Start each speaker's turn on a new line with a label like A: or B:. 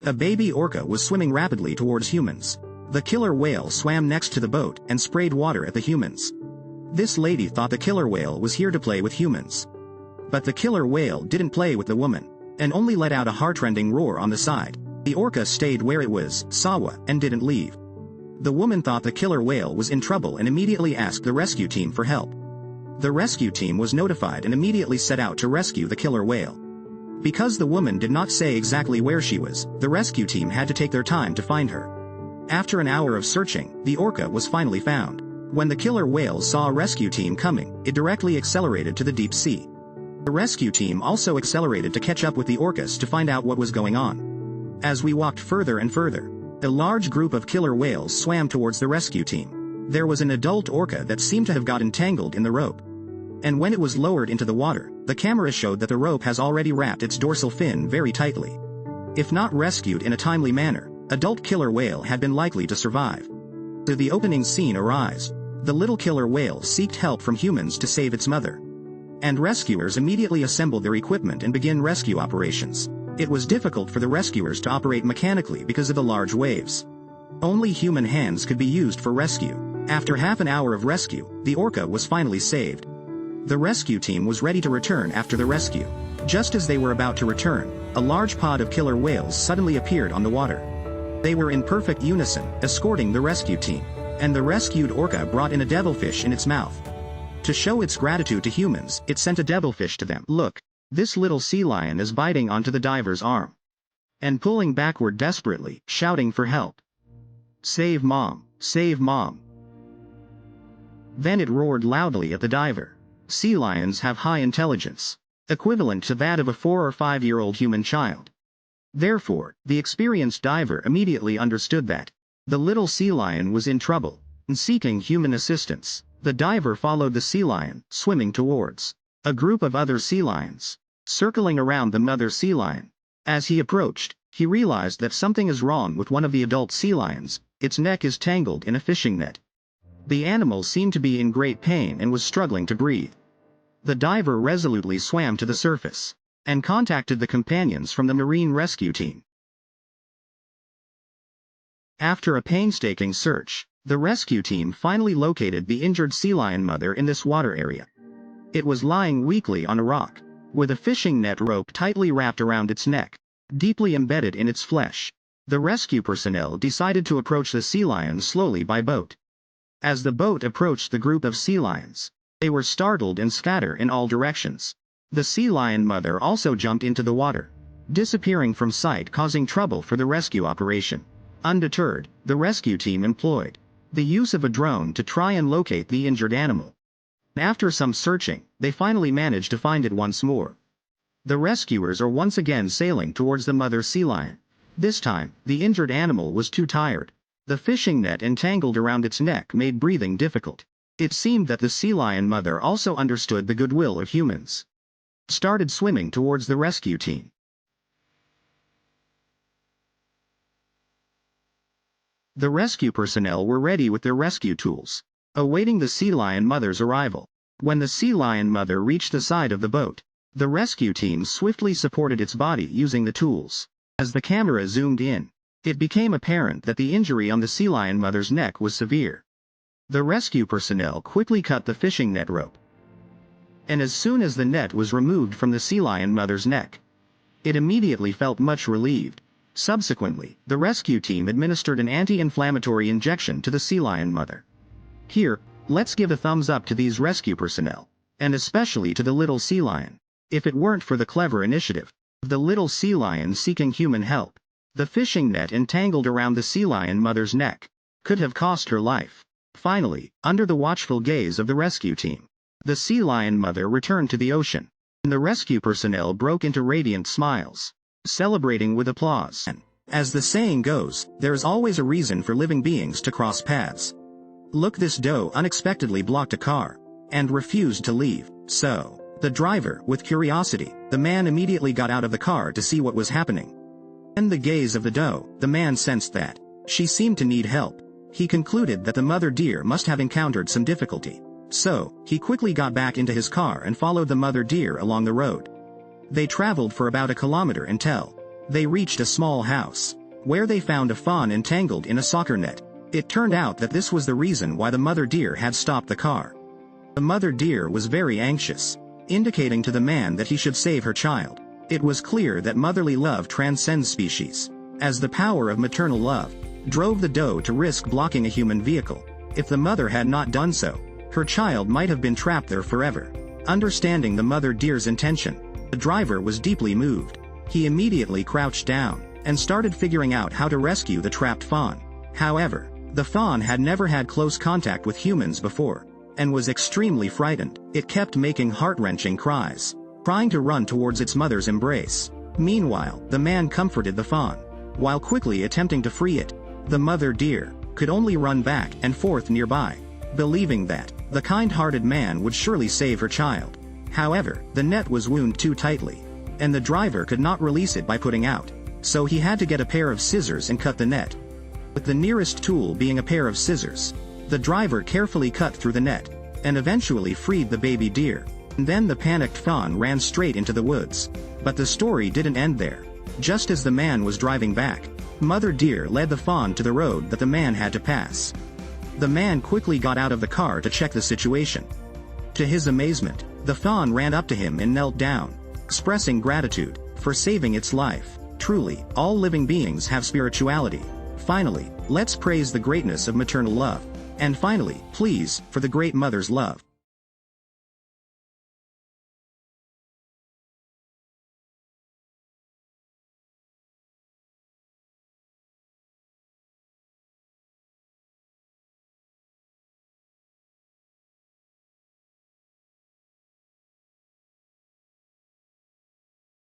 A: A baby orca was swimming rapidly towards humans. The killer whale swam next to the boat and sprayed water at the humans. This lady thought the killer whale was here to play with humans. But the killer whale didn't play with the woman, and only let out a heart-rending roar on the side. The orca stayed where it was, Sawa, and didn't leave. The woman thought the killer whale was in trouble and immediately asked the rescue team for help. The rescue team was notified and immediately set out to rescue the killer whale. Because the woman did not say exactly where she was, the rescue team had to take their time to find her. After an hour of searching, the orca was finally found. When the killer whale saw a rescue team coming, it directly accelerated to the deep sea. The rescue team also accelerated to catch up with the orcas to find out what was going on. As we walked further and further, a large group of killer whales swam towards the rescue team. There was an adult orca that seemed to have got entangled in the rope. And when it was lowered into the water, the camera showed that the rope has already wrapped its dorsal fin very tightly. If not rescued in a timely manner, adult killer whale had been likely to survive. The opening scene arrives. The little killer whale sought help from humans to save its mother. And rescuers immediately assembled their equipment and begin rescue operations. It was difficult for the rescuers to operate mechanically because of the large waves. Only human hands could be used for rescue. After half an hour of rescue, the orca was finally saved. The rescue team was ready to return after the rescue. Just as they were about to return, a large pod of killer whales suddenly appeared on the water. They were in perfect unison, escorting the rescue team. And the rescued orca brought in a devilfish in its mouth. To show its gratitude to humans, it sent a devilfish to them. Look, this little sea lion is biting onto the diver's arm. And pulling backward desperately, shouting for help. Save mom, save mom. Then it roared loudly at the diver. Sea lions have high intelligence, equivalent to that of a 4 or 5-year-old human child. Therefore, the experienced diver immediately understood that the little sea lion was in trouble, and seeking human assistance. The diver followed the sea lion, swimming towards a group of other sea lions, circling around the mother sea lion. As he approached, he realized that something is wrong with one of the adult sea lions. Its neck is tangled in a fishing net. The animal seemed to be in great pain and was struggling to breathe. The diver resolutely swam to the surface and contacted the companions from the marine rescue team. After a painstaking search, the rescue team finally located the injured sea lion mother in this water area. It was lying weakly on a rock, with a fishing net rope tightly wrapped around its neck, deeply embedded in its flesh. The rescue personnel decided to approach the sea lion slowly by boat. As the boat approached the group of sea lions, they were startled and scattered in all directions. The sea lion mother also jumped into the water, disappearing from sight, causing trouble for the rescue operation. Undeterred, the rescue team employed the use of a drone to try and locate the injured animal. After some searching, they finally managed to find it once more. The rescuers are once again sailing towards the mother sea lion. This time, the injured animal was too tired. The fishing net entangled around its neck made breathing difficult. It seemed that the sea lion mother also understood the goodwill of humans. Started swimming towards the rescue team. The rescue personnel were ready with their rescue tools, awaiting the sea lion mother's arrival. When the sea lion mother reached the side of the boat, the rescue team swiftly supported its body using the tools. As the camera zoomed in, it became apparent that the injury on the sea lion mother's neck was severe. The rescue personnel quickly cut the fishing net rope. And as soon as the net was removed from the sea lion mother's neck, it immediately felt much relieved. Subsequently, the rescue team administered an anti-inflammatory injection to the sea lion mother. Here, let's give a thumbs up to these rescue personnel, and especially to the little sea lion. If it weren't for the clever initiative of the little sea lion seeking human help, the fishing net entangled around the sea lion mother's neck could have cost her life. Finally, under the watchful gaze of the rescue team, the sea lion mother returned to the ocean, and the rescue personnel broke into radiant smiles, celebrating with applause. And, as the saying goes, there's always a reason for living beings to cross paths. Look, this doe unexpectedly blocked a car and refused to leave. So, the driver, with curiosity, the man immediately got out of the car to see what was happening. In the gaze of the doe, the man sensed that she seemed to need help. He concluded that the mother deer must have encountered some difficulty. So, he quickly got back into his car and followed the mother deer along the road. They traveled for about 1 kilometer until They reached a small house, where they found a fawn entangled in a soccer net. It turned out that this was the reason why the mother deer had stopped the car. The mother deer was very anxious, indicating to the man that he should save her child. It was clear that motherly love transcends species, as the power of maternal love drove the doe to risk blocking a human vehicle. If the mother had not done so, her child might have been trapped there forever. Understanding the mother deer's intention, the driver was deeply moved. He immediately crouched down and started figuring out how to rescue the trapped fawn. However, the fawn had never had close contact with humans before, and was extremely frightened. It kept making heart-wrenching cries, trying to run towards its mother's embrace. Meanwhile, the man comforted the fawn, while quickly attempting to free it. The mother deer could only run back and forth nearby, believing that the kind-hearted man would surely save her child. However, the net was wound too tightly, and the driver could not release it by putting out, so he had to get a pair of scissors and cut the net. With the nearest tool being a pair of scissors, the driver carefully cut through the net, and eventually freed the baby deer. And then the panicked fawn ran straight into the woods. But the story didn't end there. Just as the man was driving back, mother deer led the fawn to the road that the man had to pass. The man quickly got out of the car to check the situation. To his amazement, the fawn ran up to him and knelt down, expressing gratitude for saving its life. Truly, all living beings have spirituality. Finally, let's praise the greatness of maternal love. And finally, please, for the great mother's love.